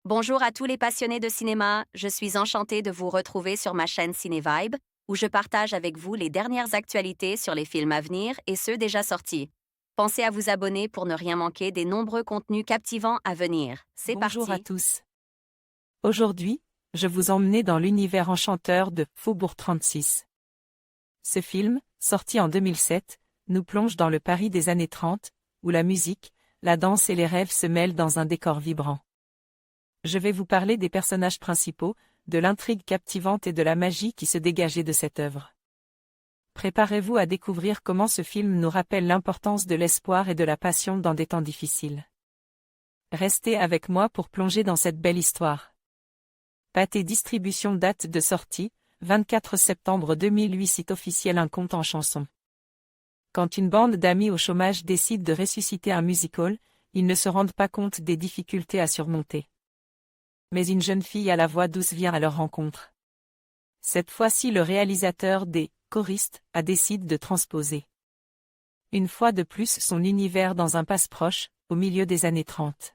Bonjour à tous les passionnés de cinéma, je suis enchantée de vous retrouver sur ma chaîne CinéVibe, où je partage avec vous les dernières actualités sur les films à venir et ceux déjà sortis. Pensez à vous abonner pour ne rien manquer des nombreux contenus captivants à venir. C'est Bonjour à parti! tous. Aujourd'hui, je vous emmène dans l'univers enchanteur de Faubourg 36. Ce film, sorti en 2007, nous plonge dans le Paris des années 30, où la musique, la danse et les rêves se mêlent dans un décor vibrant. Je vais vous parler des personnages principaux, de l'intrigue captivante et de la magie qui se dégageait de cette œuvre. Préparez-vous à découvrir comment ce film nous rappelle l'importance de l'espoir et de la passion dans des temps difficiles. Restez avec moi pour plonger dans cette belle histoire. Pathé Distribution. Date de sortie, 24 septembre 2008. Site officiel. Un conte en chanson. Quand une bande d'amis au chômage décide de ressusciter un musical, ils ne se rendent pas compte des difficultés à surmonter. Mais une jeune fille à la voix douce vient à leur rencontre. Cette fois-ci, le réalisateur des choristes décide de transposer une fois de plus son univers dans un passe-proche, au milieu des années 30.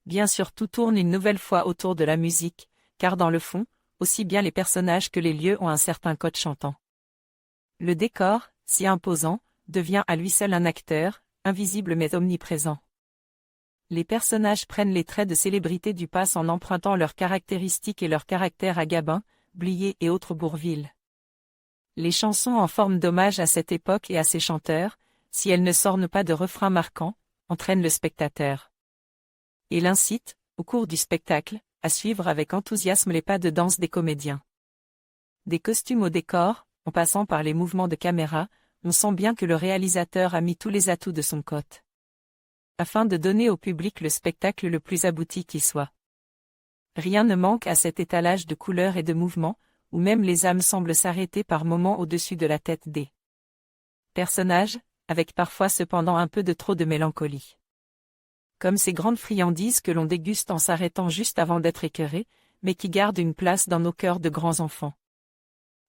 Bien sûr, tout tourne une nouvelle fois autour de la musique, car dans le fond, aussi bien les personnages que les lieux ont un certain code chantant. Le décor, si imposant, devient à lui seul un acteur, invisible mais omniprésent. Les personnages prennent les traits de célébrité du passe en empruntant leurs caractéristiques et leur caractère à Gabin, Blier et autres Bourvil. Les chansons en forme d'hommage à cette époque et à ses chanteurs, si elles ne s'ornent pas de refrains marquants, entraînent le spectateur. Et l'incite, au cours du spectacle, à suivre avec enthousiasme les pas de danse des comédiens. Des costumes au décor, en passant par les mouvements de caméra, on sent bien que le réalisateur a mis tous les atouts de son cote, afin de donner au public le spectacle le plus abouti qui soit. Rien ne manque à cet étalage de couleurs et de mouvements, où même les âmes semblent s'arrêter par moments au-dessus de la tête des personnages, avec parfois cependant un peu de trop de mélancolie. Comme ces grandes friandises que l'on déguste en s'arrêtant juste avant d'être écœuré, mais qui gardent une place dans nos cœurs de grands enfants.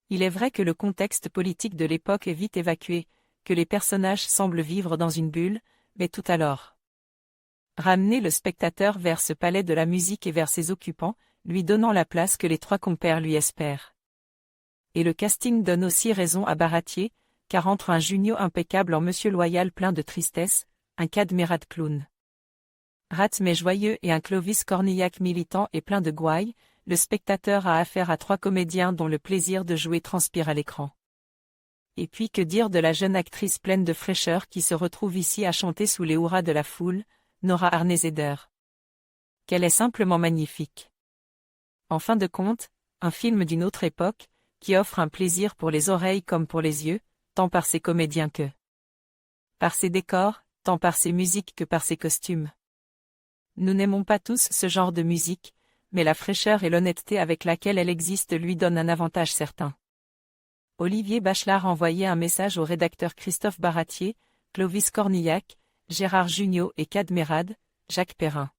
Il est vrai que le contexte politique de l'époque est vite évacué, que les personnages semblent vivre dans une bulle, mais tout alors. Ramener le spectateur vers ce palais de la musique et vers ses occupants, lui donnant la place que les trois compères lui espèrent. Et le casting donne aussi raison à Baratier, car entre un Junio impeccable en Monsieur Loyal plein de tristesse, un Cadmerade clown rat mais joyeux et un Clovis Cornillac militant et plein de gouailles, le spectateur a affaire à trois comédiens dont le plaisir de jouer transpire à l'écran. Et puis que dire de la jeune actrice pleine de fraîcheur qui se retrouve ici à chanter sous les hurrahs de la foule, Nora Arnezeder. Qu'elle est simplement magnifique. En fin de compte, un film d'une autre époque, qui offre un plaisir pour les oreilles comme pour les yeux, tant par ses comédiens que par ses décors, tant par ses musiques que par ses costumes. Nous n'aimons pas tous ce genre de musique, mais la fraîcheur et l'honnêteté avec laquelle elle existe lui donnent un avantage certain. Olivier Bachelard envoyait un message au rédacteur Christophe Baratier, Clovis Cornillac, Gérard Jugnot et Cadmerade, Jacques Perrin.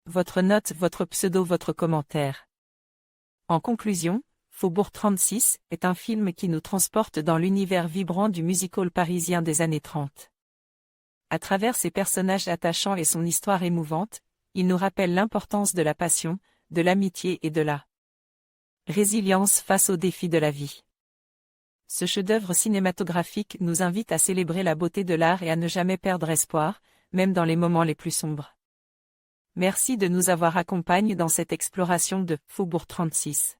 Votre note, votre pseudo, votre commentaire. En conclusion, Faubourg 36 est un film qui nous transporte dans l'univers vibrant du musical parisien des années 30. À travers ses personnages attachants et son histoire émouvante, il nous rappelle l'importance de la passion, de l'amitié et de la résilience face aux défis de la vie. Ce chef-d'œuvre cinématographique nous invite à célébrer la beauté de l'art et à ne jamais perdre espoir, même dans les moments les plus sombres. Merci de nous avoir accompagnés dans cette exploration de Faubourg 36.